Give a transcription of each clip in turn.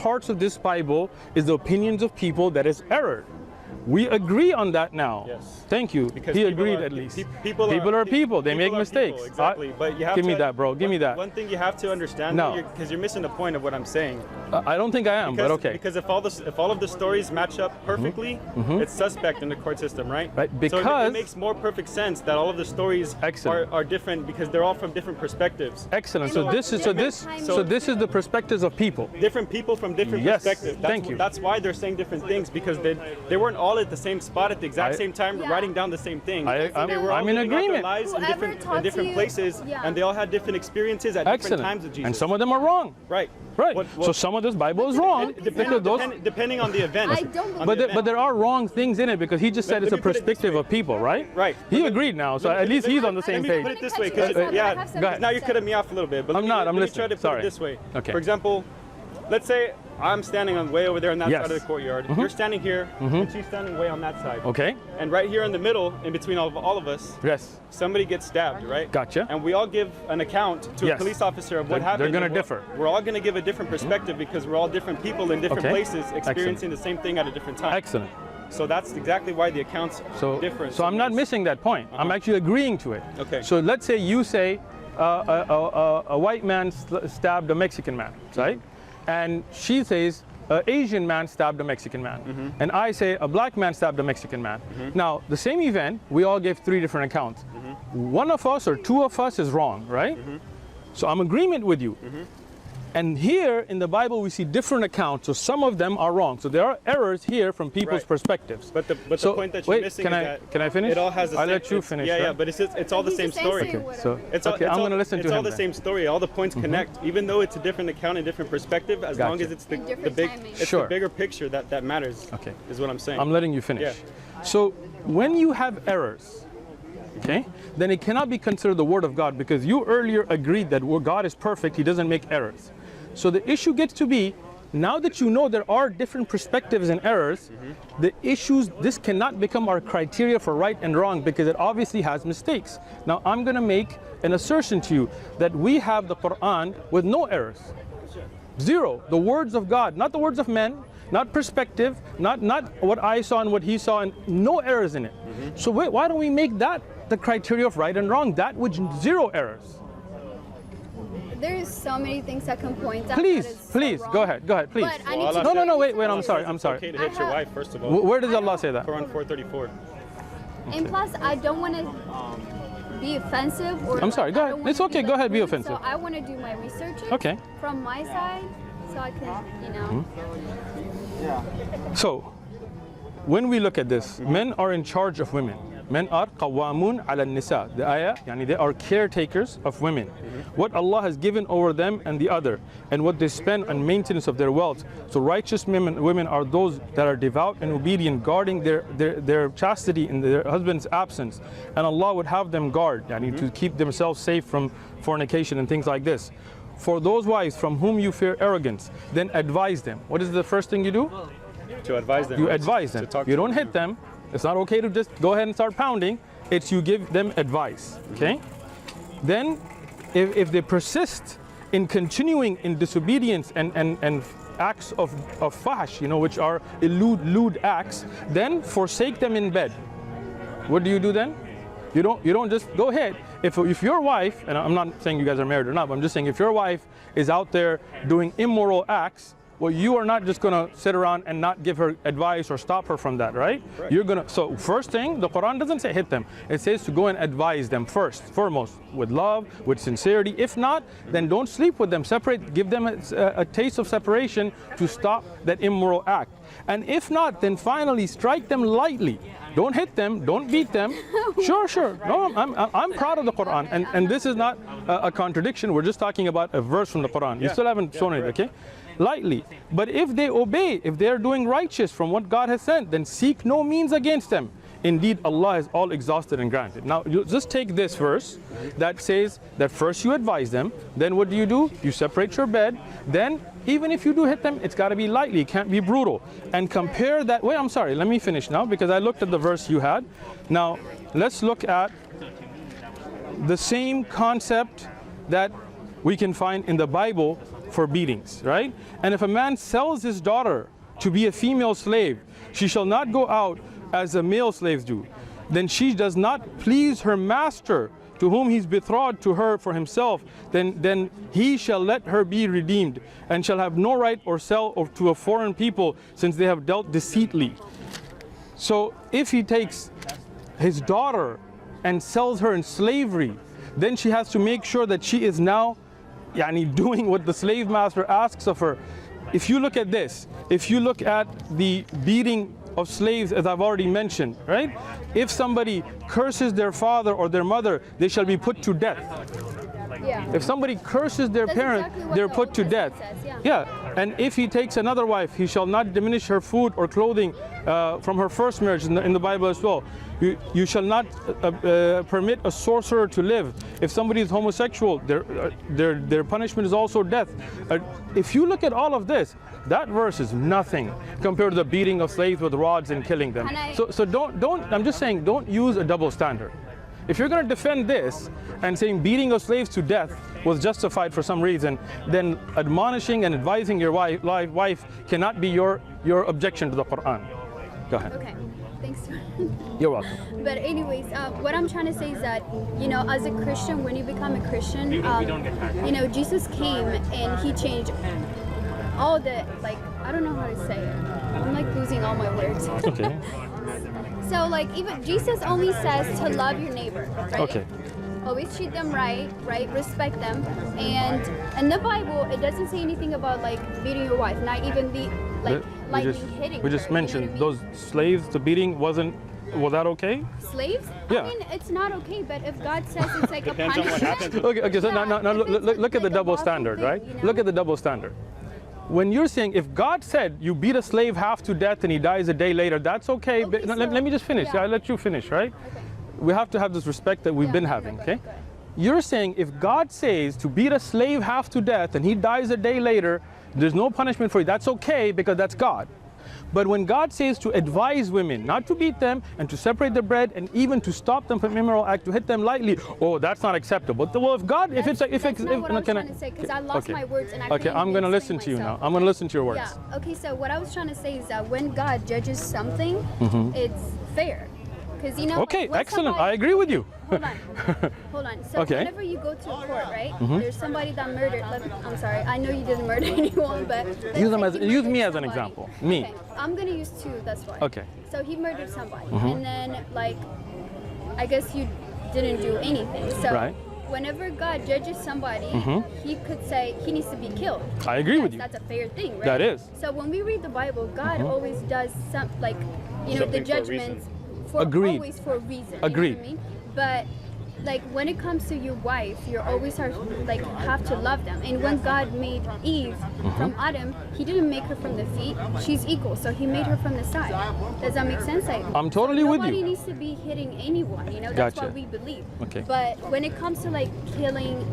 parts of this Bible is the opinions of people that is error. We agree on that now. Yes. Thank you. Because he agreed at least. People are people. They make mistakes. People, exactly. But you have give me that, bro. Give me that. One thing you have to understand, because you're missing the point of what I'm saying. I don't think I am, but okay. Because if all of the stories match up perfectly, it's suspect in the court system, right? Right. Because so it makes more perfect sense that all of the stories are different because they're all from different perspectives. Excellent. So this is the perspectives of people. Different people from different perspectives. Thank you. That's why they're saying different things, because they weren't all at the same spot at the exact same time writing down the same thing. I'm in agreement. Lives in different places, and they all had different experiences at different times of Jesus. And some of them are wrong. Right. Right. So some of this Bible is wrong. Depending on the event. But there are wrong things in it, because he just said it's a perspective of people, right? Right. He agreed now, so at least he's on the same page. Let me put it this way, because now you're cutting me off a little bit. But I'm not. I'm listening. Let me try to put it this way. Okay. For example, let's say I'm standing on way over there on that side of the courtyard. You're standing here, and she's standing way on that side. Okay. And right here in the middle, in between all of us, somebody gets stabbed, right? Gotcha. And we all give an account to a police officer of what happened. They're going to differ. We're all going to give a different perspective because we're all different people in different places experiencing the same thing at a different time. Excellent. So that's exactly why the accounts differ. So I'm not missing that point. I'm actually agreeing to it. Okay. So let's say you say a white man stabbed a Mexican man, right? And she says an Asian man stabbed a Mexican man. And I say a black man stabbed a Mexican man. Now, the same event, we all give 3 different accounts. One of us or 2 of us is wrong, right? So I'm in agreement with you. And here in the Bible, we see different accounts, so some of them are wrong. So there are errors here from people's perspectives. But the point that you're missing is that can I finish? It all has the I'll same, let you finish. Yeah, but it's all the same story. Okay, so I'm going to listen to him. It's all the same story. All the points connect, even though it's a different account and different perspective. As long as it's the bigger picture that matters. Okay, is what I'm saying. I'm letting you finish. So when you have errors, okay, then it cannot be considered the word of God, because you earlier agreed that God is perfect, he doesn't make errors. So the issue gets to be, now that you know there are different perspectives and errors, this cannot become our criteria for right and wrong, because it obviously has mistakes. Now I'm going to make an assertion to you that we have the Quran with no errors. 0. The words of God, not the words of men, not perspective, not what I saw and what he saw, and no errors in it. So why don't we make that the criteria of right and wrong, that which 0 errors? There's so many things that can point out. Please, go ahead, please. But I need to no, wait, I'm sorry. It's okay to hit your wife, first of all. Where does Allah say that? Quran 434. And plus, I don't want to be offensive. I'm sorry, go ahead. It's okay, go ahead, be offensive. So I want to do my research from my side, so I can, So, when we look at this, men are in charge of women. Men are qawamun ala nisa. The ayah, they are caretakers of women. What Allah has given over them and the other, and what they spend on maintenance of their wealth. So righteous women are those that are devout and obedient, guarding their chastity in their husband's absence. And Allah would have them guard, to keep themselves safe from fornication and things like this. For those wives from whom you fear arrogance, then advise them. What is the first thing you do? To advise them. You advise them. You don't hit them. It's not okay to just go ahead and start pounding. It's you give them advice, okay? Then, if they persist in continuing in disobedience and acts of fahsh, which are lewd acts, then forsake them in bed. What do you do then? You don't just go ahead. If your wife, and I'm not saying you guys are married or not, but I'm just saying if your wife is out there doing immoral acts, well, you are not just going to sit around and not give her advice or stop her from that, right? You're going to, so first thing, the Quran doesn't say hit them. It says to go and advise them foremost, with love, with sincerity. If not, then don't sleep with them. Separate, give them a taste of separation to stop that immoral act. And if not, then finally strike them lightly. Don't hit them, don't beat them. Sure. No, I'm proud of the Quran. And this is not a contradiction. We're just talking about a verse from the Quran. You still haven't shown it, okay? Lightly. But if they obey, if they are doing righteous from what God has sent, then seek no means against them. Indeed, Allah is all exhausted and granted. Now, you just take this verse that says that first you advise them, then what do? You separate your bed, then even if you do hit them, it's got to be lightly, it can't be brutal. And compare that, wait, I'm sorry, let me finish now, because I looked at the verse you had. Now, let's look at the same concept that we can find in the Bible for beatings, right? And if a man sells his daughter to be a female slave, she shall not go out as the male slaves do. Then she does not please her master, to whom he's betrothed to her for himself, then he shall let her be redeemed, and shall have no right or sell or to a foreign people, since they have dealt deceitfully. So if he takes his daughter and sells her in slavery, then she has to make sure that she is now doing what the slave master asks of her. If you look at this, if you look at the beating of slaves, as I've already mentioned, right? If somebody curses their father or their mother, they shall be put to death. Yeah. If somebody curses their parent, exactly they're put to death. Says, yeah. And if he takes another wife, he shall not diminish her food or clothing from her first marriage, in the Bible as well. You shall not permit a sorcerer to live. If somebody is homosexual, their punishment is also death. If you look at all of this, that verse is nothing compared to the beating of slaves with rods and killing them. So don't. I'm just saying, don't use a double standard. If you're going to defend this and saying beating of slaves to death was justified for some reason, then admonishing and advising your wife cannot be your objection to the Quran. Go ahead. Okay, thanks. You're welcome. But anyways, what I'm trying to say is that, as a Christian, when you become a Christian, Jesus came and he changed all the, I don't know how to say it. I'm losing all my words. Okay. So even Jesus only says to love your neighbor, right? Okay. Always treat them right, respect them. And in the Bible, it doesn't say anything about beating your wife, not even hitting We just her, mentioned those slaves, the beating was that okay? Slaves? Yeah. I mean, it's not okay, but if God says it's a Depends on what punishment. happens. Okay, so now look at the double standard, right? Look at the double standard. When you're saying, if God said you beat a slave half to death and he dies a day later, that's okay. But let me just finish. Yeah, I'll let you finish, right? Okay. We have to have this respect that we've been having, okay? You're saying if God says to beat a slave half to death and he dies a day later, there's no punishment for you. That's okay because that's God. But when God says to advise women not to beat them and to separate the bread and even to stop them from immoral act, to hit them lightly, that's not acceptable. Well, if God, that's not what I was trying to say, because I lost my words and I couldn't I'm going to listen to you now. I'm going to listen to your words. Yeah. Okay. So what I was trying to say is that when God judges something, it's fair. Because Okay, excellent. I agree with you. Hold on. So whenever you go to a court, right? There's somebody that murdered. I'm sorry. I know you didn't murder anyone, but use me as an example. Me. Okay. I'm gonna use two. That's fine. Okay. So he murdered somebody, and then I guess you didn't do anything. So whenever God judges somebody, he could say he needs to be killed. I agree with you. That's a fair thing, right? That is. So when we read the Bible, God always does the judgments. Agreed. Always for a reason. Agreed. You know what I mean? But when it comes to your wife, you always have to love them. And when God made Eve from Adam, he didn't make her from the feet. She's equal, so he made her from the side. Does that make sense? I'm totally with you. Nobody needs to be hitting anyone. That's what we believe. Okay. But when it comes to killing,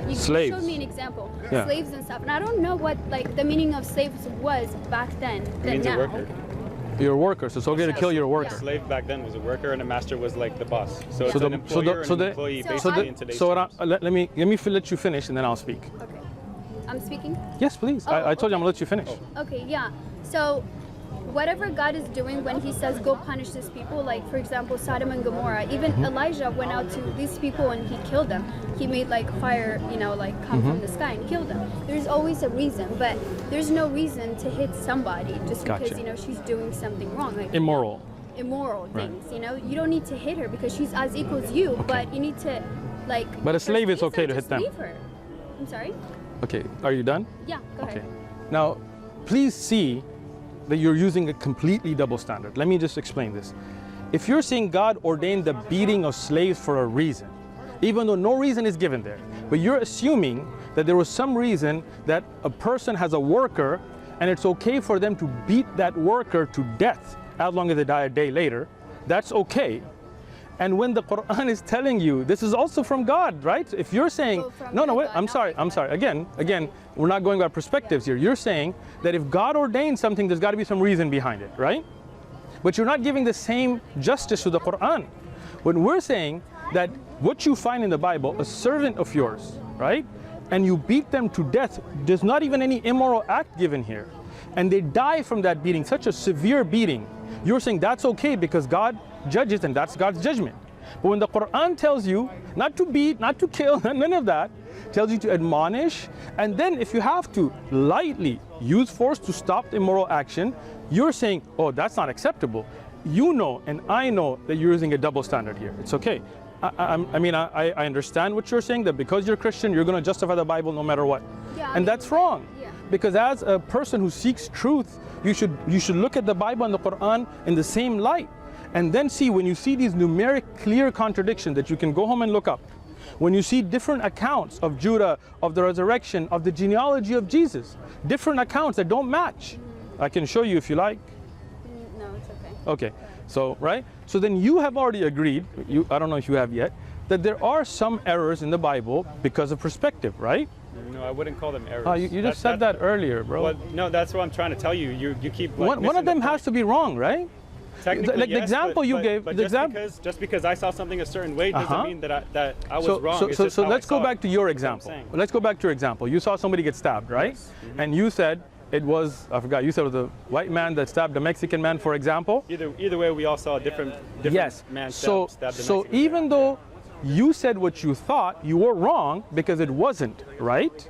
you slaves. showed me an example, Yeah. slaves and stuff. And I don't know what the meaning of slaves was back then than means now. a worker. Your worker, so it's okay to kill your worker. A slave back then was a worker, and a master was the boss. So it's an employer and an employee basically in today's terms. Let me let you finish, and then I'll speak. Okay. I'm speaking? Yes, please. I told you I'm gonna let you finish. Okay, yeah. So whatever God is doing when he says go punish these people, for example Sodom and Gomorrah, even Elijah went out to these people and he killed them. He made fire, come from the sky and kill them. There's always a reason, but there's no reason to hit somebody just because she's doing something wrong. Immoral things. You don't need to hit her because she's as equal as you, but you need to But a slave is okay to hit them. Leave her. I'm sorry? Okay, are you done? Yeah, go ahead. Okay. Now, please see that you're using a completely double standard. Let me just explain this. If you're saying God ordained the beating of slaves for a reason, even though no reason is given there, but you're assuming that there was some reason that a person has a worker and it's okay for them to beat that worker to death as long as they die a day later, that's okay. And when the Quran is telling you, this is also from God, right? If you're saying, wait, I'm sorry. Again, we're not going by perspectives here. You're saying that if God ordained something, there's got to be some reason behind it, right? But you're not giving the same justice to the Quran. When we're saying that what you find in the Bible, a servant of yours, right? and you beat them to death, there's not even any immoral act given here, and they die from that beating, such a severe beating, you're saying that's okay because God judges and that's God's judgment. But when the Quran tells you not to beat, not to kill, none of that, tells you to admonish, and then if you have to lightly use force to stop the immoral action, you're saying, oh, that's not acceptable. You know and I know that you're using a double standard here. It's okay. I understand what you're saying, that because you're Christian, you're going to justify the Bible no matter what. Yeah, and that's wrong. Yeah. Because as a person who seeks truth, you should look at the Bible and the Quran in the same light. And then see, when you see these numeric clear contradictions that you can go home and look up, when you see different accounts of Judah, of the resurrection, of the genealogy of Jesus, different accounts that don't match. I can show you if you like. No, it's okay. Okay, so, right? So then you have already agreed, I don't know if you have yet, that there are some errors in the Bible because of perspective, right? No, I wouldn't call them errors. You just said that earlier, bro. Well, no, that's what I'm trying to tell you. You keep like, one of them has to be wrong, right? Technically, like the example you gave. But just because I saw something a certain way doesn't mean that I was wrong. So let's go back to your example. Let's go back to your example. You saw somebody get stabbed, right? Yes. Mm-hmm. And you said it was, I forgot, you said it was a white man that stabbed a Mexican man, for example. Either way, we all saw a different yes. man stabbed a Mexican So even though you said what you thought, you were wrong because it wasn't, right?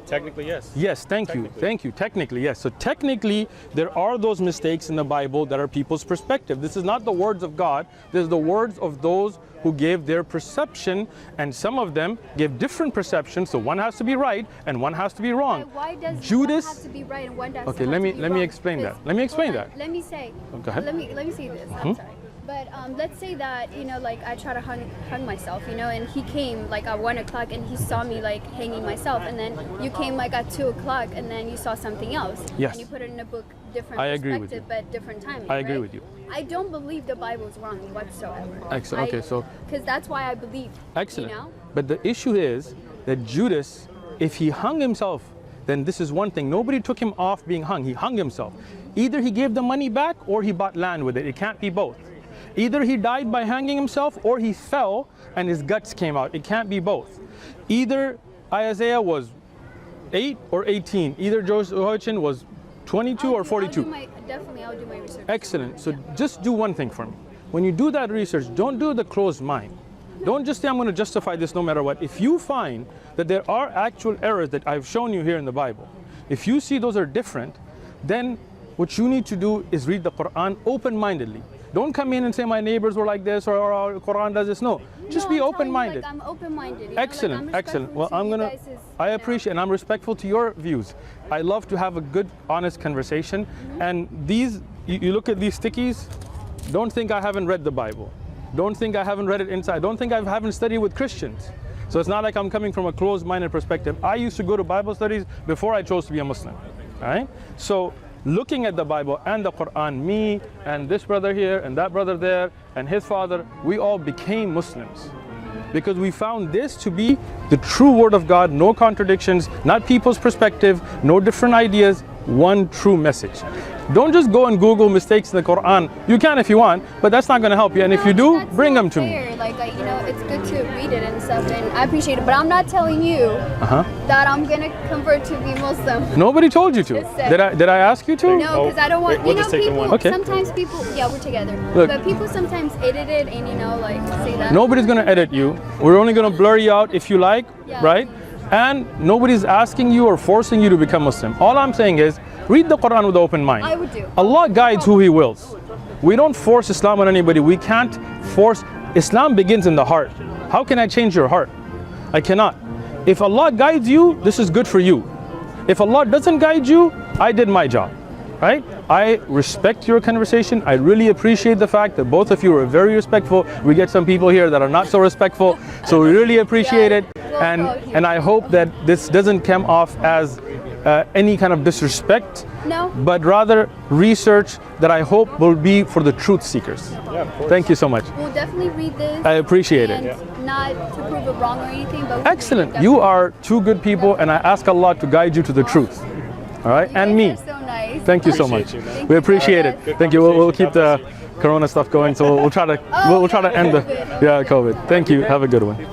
Technically, yes. Yes, thank you. Technically, yes. So technically, there are those mistakes in the Bible that are people's perspective. This is not the words of God. This is the words of those who gave their perception, and some of them give different perceptions. So one has to be right and one has to be wrong. Why does Judas one have to be right and one doesn't okay, have let to me be let wrong? me explain that. Let me explain that. Let me say. Go ahead. Let me say this. I'm sorry. But let's say that, like I try to hang myself, and he came like at 1 o'clock and he saw me like hanging myself, and then you came like at 2 o'clock and then you saw something else. Yes. And you put it in a book, different I agree with you. but different timing. I agree with you. I don't believe the Bible is wrong whatsoever. Excellent. Okay, so because that's why I believe. Excellent. But the issue is that Judas, if he hung himself, then this is one thing. Nobody took him off being hung. He hung himself. Either he gave the money back or he bought land with it. It can't be both. Either he died by hanging himself or he fell and his guts came out. It can't be both. Either Isaiah was 8 or 18. Either Jehoiachin was 22 or 42. I'll do my research. Excellent. So just do one thing for me. When you do that research, don't do the closed mind. Don't just say, I'm going to justify this no matter what. If you find that there are actual errors that I've shown you here in the Bible, if you see those are different, then what you need to do is read the Quran open-mindedly. Don't come in and say my neighbors were like this or our Quran does this. No, just be open-minded. I'm open-minded. Excellent, excellent. Well, I appreciate and I'm respectful to your views. I love to have a good, honest conversation. And these, you look at these stickies, don't think I haven't read the Bible. Don't think I haven't read it inside. Don't think I haven't studied with Christians. So it's not like I'm coming from a closed-minded perspective. I used to go to Bible studies before I chose to be a Muslim. All right? So looking at the Bible and the Quran, me and this brother here and that brother there and his father, we all became Muslims because we found this to be the true word of God, no contradictions, not people's perspective, no different ideas, one true message. Don't just go and Google mistakes in the Quran. You can if you want, but that's not going to help you. And if you do, bring them to me. Like, it's good to read it and stuff, and I appreciate it. But I'm not telling you that I'm going to convert to be Muslim. Nobody told you to. Did I ask you to? No, because I don't want. People. Sometimes people. Yeah, we're together. Look, but people sometimes edit it and like say that. Nobody's going to edit you. We're only going to blur you out if you like, right? And nobody's asking you or forcing you to become Muslim. All I'm saying is, read the Quran with an open mind. I would do. Allah guides who He wills. We don't force Islam on anybody. We can't force. Islam begins in the heart. How can I change your heart? I cannot. If Allah guides you, this is good for you. If Allah doesn't guide you, I did my job. Right? I respect your conversation. I really appreciate the fact that both of you are very respectful. We get some people here that are not so respectful. So we really appreciate it. And I hope that this doesn't come off as any kind of disrespect, but rather research that I hope will be for the truth seekers. Yeah, of course. Thank you so much. We'll definitely read this. I appreciate it. Not to prove it wrong or anything, but excellent. You are two good people, and I ask Allah to guide you to the truth. All right, and me. So nice. Thank you so much. We appreciate it. Thank you. We'll keep the Corona stuff going, so we'll try to end the COVID. Thank you. Have a good one.